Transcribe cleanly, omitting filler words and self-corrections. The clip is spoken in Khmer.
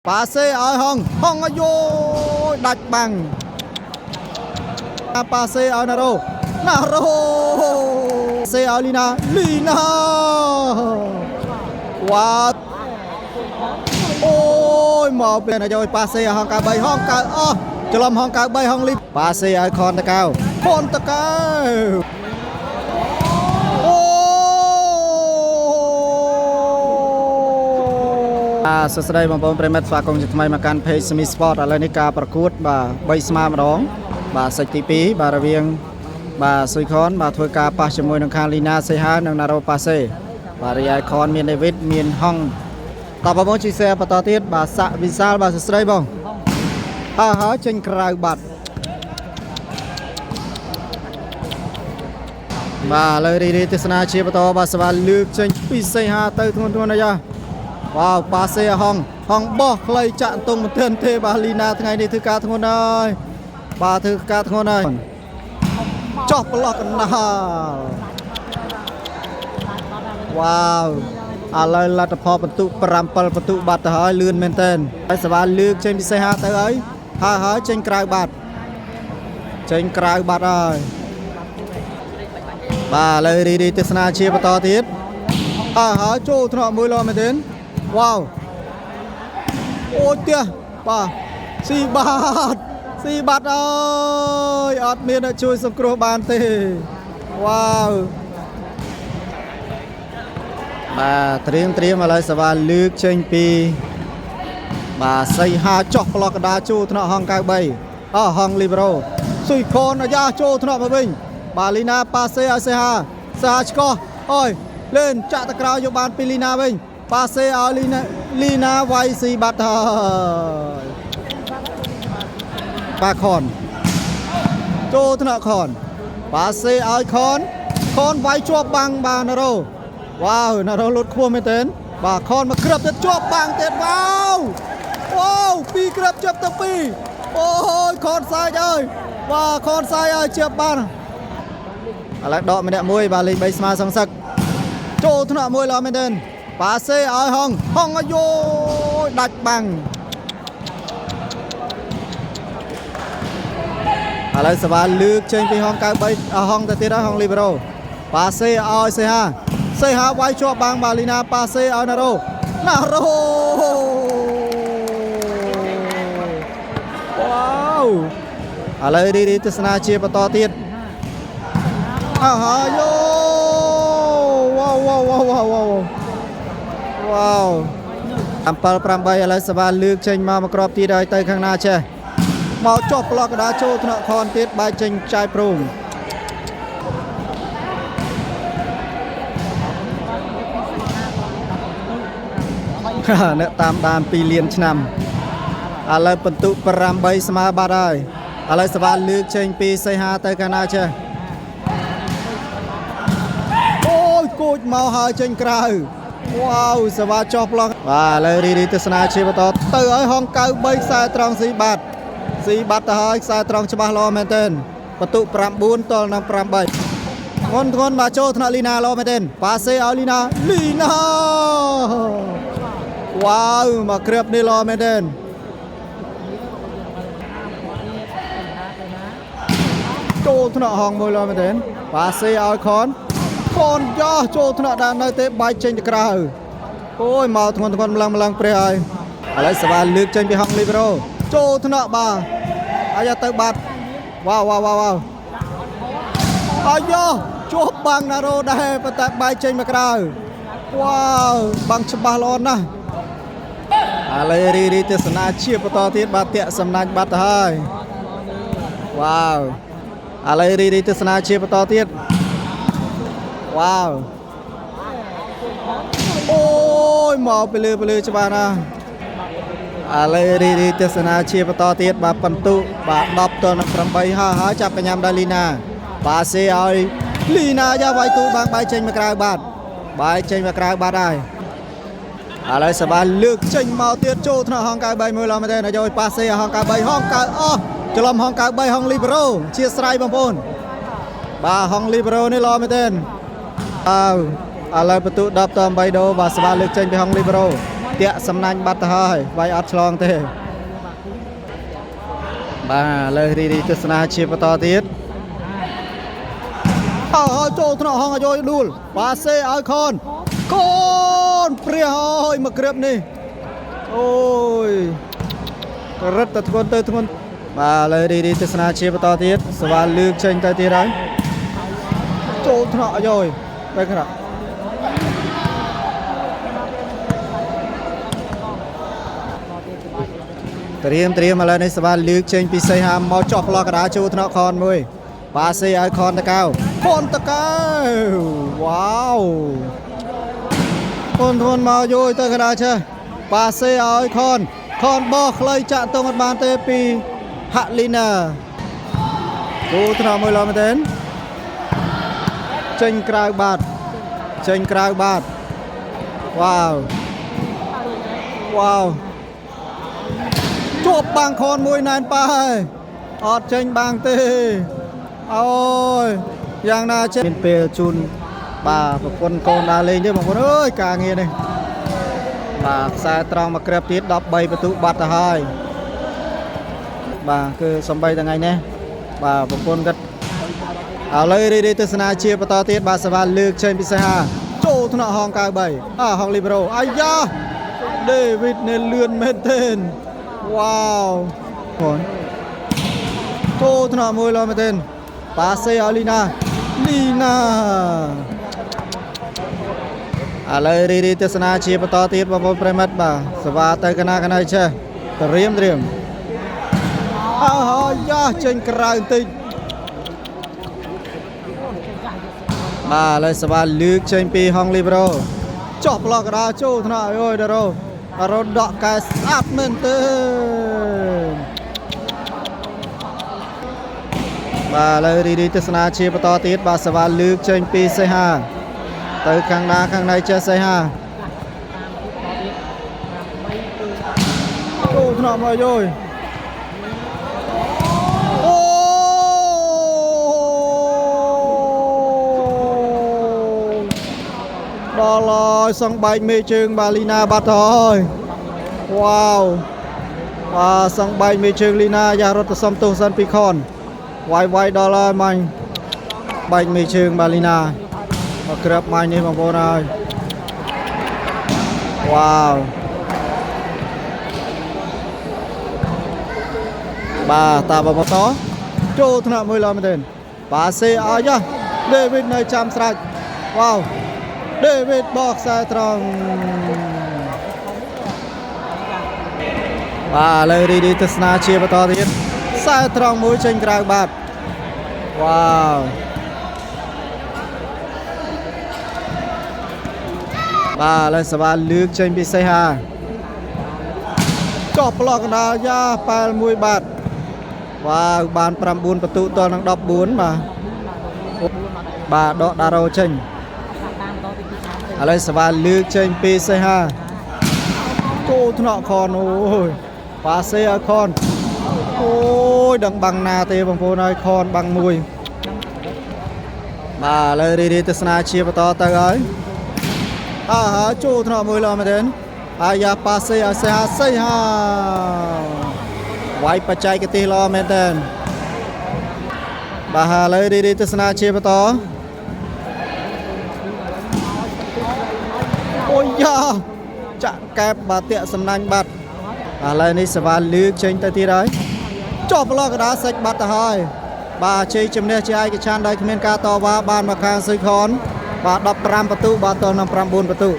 ប៉ាសេឲ្យហងអាយដាច់បាំងប៉ាសេឲ្យណារ៉ូសេឲ្យលីណាវ៉ាអូយមកពេលណាយកប៉ាសេឲ្យហង93ហង9អស់ច្រឡំហង93ហងលីប៉ាសេឲ្យខនតកៅសួស្តីបងប្អូនប្រិមិត្តស្វាគមន៍ជាថ្មីមកកាន់ Page Semi Sport ឥឡូវនេះការប្រកួតបាទ3ស្មើម្ដងបាទសេចទី2បាទរវាងបាទស៊ុយខនបាទធ្វើការប៉ះជាមួយនឹងខាងលីណាសេហានិងណារ៉ូប៉ាសេបាទរីឯខនមានដេវីតមានហងតបបងជួយ share បន្តទៀតបាទសាក់វិសាលបាទសួស្តីបងហើយចេញក្រៅបាត់បាទឥឡូវរីទស្សនាជាបន្តបាទសវ៉ាលើកចេញពីសេហាទៅធ្ងន់អាយ៉ាវ៉ាវប៉ាសេហងបោះខ្លីចាក់តុងមែនទេបាទលីណាថ្ងៃនេះធ្វើការធ្ងន់ហើយបាទធ្វើការធ្ងន់ហើយចោះប្លោះកណ្ដាលវ៉ាវឥឡូវលទ្ធផលបន្ទុក5-7បន្ទុកបាត់ទៅហើយលឿនមែនទែនហើយសវ៉ាលើកចេញពីសេហាទៅហើយចេញក្រៅបាត់ហើយបាទឥឡូវរីទស្សនាជាបន្តទៀតហើយចូលថ្នាក់មួយលោមែនទេវ៉ាវអូយទៀះបាទស៊ីបាត់អើយអត់មានជួយសង្គ្រោះបានទេវ៉ាវបាទត្រៀមឥឡូវសវ៉ាលើកចេញពីបាទសៃហាចោះប្លោះកដាចូលថ្នាក់ហង93ហងលីប្រូស៊ុយខនអាយ៉ាចូលថ្នាក់មកវិញបាទលីណាប៉ាសេឲ្យសេហាឆ្កោះអើយលេនចាក់តក្រៅយកបានពីលីណាវិញប៉ាសេឲ្យលីណាវាយស៊ីបាត់ហើយប៉ាខនចូលថ្នាក់ខនប៉ាសេឲ្យខនវាយជាប់បាំងបាទណារ៉ូវ៉ាវណារ៉ូលុតខ្ពស់មែនទេបាទខនមកគ្របទៅជាប់បាំងទៀតវ៉ាវពីរគ្របជាប់ទៅពីរអូយខនសាយអើយបាទខនសាយឲ្យជាប់បានឥឡូវដកម្នាក់មួយបាទលេខ3ស្មើសងសឹកចូលថ្នាក់មួយល្អមែនទេប៉ាសេឲ្យហងអាយដាច់បាំងឥឡូវសវ៉ាលើកចេញពីហង93ហងទៅទៀតហើយហងលីប្រូប៉ាសេឲ្យសេហាវាយជាប់បាំងបាទលីណាប៉ាសេឲ្យណារ៉ូវ៉ាវឥឡូវរីទស្សនាជាបន្តទៀតហើយវ៉ាវ7-8ឥឡូវសវ៉ាលើកចេញមកក្របទៀតហើយទៅខាងណាចេះមកចុះប្លោះកដាចូលថ្នាក់ខនទៀតបែកចេញចាយព្រមអ្នកតាមដាន2លានឆ្នាំឥឡូវបន្ទុក8ស្មើបាត់ហើយឥឡូវសវ៉ាលើកចេញពីសៃហាទៅខាងណាចេះគូចមកហើយចេញក្រៅវ៉ាវសវ៉ាចោះប្លោះបាទឥឡូវរីទស្សនាជាបន្តទៅឲ្យហង93ខ្សែត្រង់ស៊ីបាត់ទៅហើយខ្សែត្រង់ច្បាស់ល្អមែនទែនបន្ទុក9ទល់នឹង8ធ្ងន់បាទចូលថ្នាក់លីណាល្អមែនទែនប៉ាសេឲ្យលីណាវ៉ាវមកគ្របនេះល្អមែនទែនចូលថ្នាក់ហងមួយល្អមែនទែនប៉ាសេឲ្យខនយោចូលថ្នាក់ដល់នៅទេបាយចេញទៅក្រៅអូយមកធ្ងន់ម្លឹងព្រះហើយឥឡូវសវ៉ាលើកចេញពីហងលីប្រូចូលថ្នាក់បាទអាយ៉ាទៅបាត់វ៉ាវអាយ៉ាជួបបាំងណារ៉ូដែរប៉ុន្តែបាយចេញមកក្រៅវ៉ាវបាំងច្បាស់ល្អណាស់ឥឡូវរីទស្សនាជាបន្តទៀតបាទតាក់សំណាញ់បាត់ទៅហើយវ៉ាវឥឡូវរីទស្សនាជាបន្តទៀតវ៉ាវអូយមកពីលើច្បាស់ណាស់ឥឡូវរីទស្សនាជាបន្តទៀតបាទបន្ទុកបាទ10ទល់នឹង8ហើយចាប់កញ្ញាំដល់លីណាប៉ាសេឲ្យលីណាយ៉ាវាយទូបាំងបាយចេញមកក្រៅបាត់ហើយឥឡូវសវ៉ាលើកចេញមកទៀតចូលថ្នាក់ហង93មួយឡមែនទេយកប៉ាសេហង93ហង9អស់ច្រឡំហង93ហងលីប្រូជាស្រ័យបងប្អូនបាទហងលីប្រូនេះល្អមែនទេឥឡូវបន្ទុក10ត8ដូបាទសវ៉ាលើកចេញពីហងលីប្រូ តាក់សំណាញ់បាត់ទៅហើយវាយអត់ឆ្លងទេបាទលើរីទស្សនាជាបន្តទៀតចូលថ្នាក់ហងឲ្យយដួលបាសេឲ្យខនកូនព្រះហើយមកគ្រាបនេះអូយរត់ទៅធ្ងន់បាទលើរីទស្សនាជាបន្តទៀតសវ៉ាលើកចេញទៅទៀតហើយចូលថ្នាក់ឲ្យបែរក្រៅត្រៀមឥឡូវនេះសវ៉ាលើកចេញពីសីហាមកចោះប្លោះកដាចូលថ្នាក់ខនមួយបាសេឲ្យខនតកៅវ៉ាវធន់មកយយទៅកដាចេះបាសេឲ្យខនបោះខ្លីចាក់ទៅអត់បានទេពីហាក់លីណាគូថ្នាក់មួយឡោះមែនទេចេញក្រៅបាត់វ៉ាវជាប់បាំងខនមួយណែនប៉ាហើយអត់ចេញបាំងទេអូយយ៉ាងណាចេញមានពេលជូនបាទប្រពន្ធកូនដើរលេងទេបងប្អូនអើយការងារនេះបាទខ្សែត្រង់មកក្រាបទៀត13បន្ទុកបាត់ទៅហើយបាទគឺសំបីថ្ងៃនេះបាទប្រពន្ធគាត់ឥឡូវរីទស្សនាជាបន្តទៀតបាទសវ៉ាលើកចេញពីសេហាចូលថ្នាក់ហង93ហងលីប្រូអាយ៉ាដេវីតនេះលឿនមែនទេវ៉ាវបងចូលថ្នាក់មួយឡោះមែនទេបាសេឲ្យលីណាឥឡូវរីទស្សនាជាបន្តទៀតបងប្អូនប្រិមិត្តបាទសវ៉ាទៅកណាចេះត្រៀមយ៉ាចេញក្រៅបន្តិចបាទឥឡូវសវ៉ាលើកចេញពីហងលីប្រូចោះប្លោះកដាចូលថ្នាក់អូយដារ៉ូដកកែស្អាតមែនទេបាទឥឡូវរីទស្សនាជាបន្តទៀតបាទសវ៉ាលើកចេញពីសេហាទៅខាងណាខាងណៃចេះសេហាចូលថ្នាក់មកយយដល់ហើយសង់បែកមេជើងបាទលីណាបាត់ហើយវ៉ាវបាទសង់បែកមេជើងលីណាយ៉ារត់ទៅសំទោសសិនពីខនវាយដល់ហើយមាញ់បែកមេជើងបាទលីណាមកក្រាបមាញ់នេះបងប្អូនហើយវ៉ាវបាទតាបបតចូលថ្នាក់មួយឡោះមែនទេបាសេឲ្យយ៉ាដេវីតនៅចាំស្រេចវ៉ាវដេវីតបោះខ្សែត្រង់បាទឥឡូវរីទស្សនាជាបន្តទៀតខ្សែត្រង់មួយចេញក្រៅបាត់វ៉ាវបាទឥឡូវសវ៉ាលើកចេញពីសីហាចោះប្លោះកណ្ដាលយ៉ាប៉ែលមួយបាត់វ៉ាវបាន9បន្ទុកតនឹង14បាទដកដារ៉ូចេញឥឡូវសវ៉ាលើកចេញពីសេហាគោថ្នាក់ខនអូយប៉ាសេឲ្យខនអូយដឹងបាំងណាទេបងប្អូនហើយខនបាំងមួយបាទឥឡូវរីទស្សនាជាបន្តទៅហើយចូលថ្នាក់មួយឡោះមែនទេអាយ៉ាប៉ាសេឲ្យសេហាវាយបច្ចេកទេសល្អមែនទេបាទឥឡូវរីទស្សនាជាបន្តអូយ៉ាចាក់កែបបាទតាក់សំណាញ់បាត់ឥឡូវនេះសវ៉ាលើកចេញទៅទៀតហើយចុះប្លោះកដាសេចបាត់ទៅហើយបាទជ័យជំនះជាឯកច្ឆន្ទដោយគ្មានការតវ៉ាបានមកខាងស៊ុយខនបាទ15បន្ទុកបាទតនឹង9បន្ទុក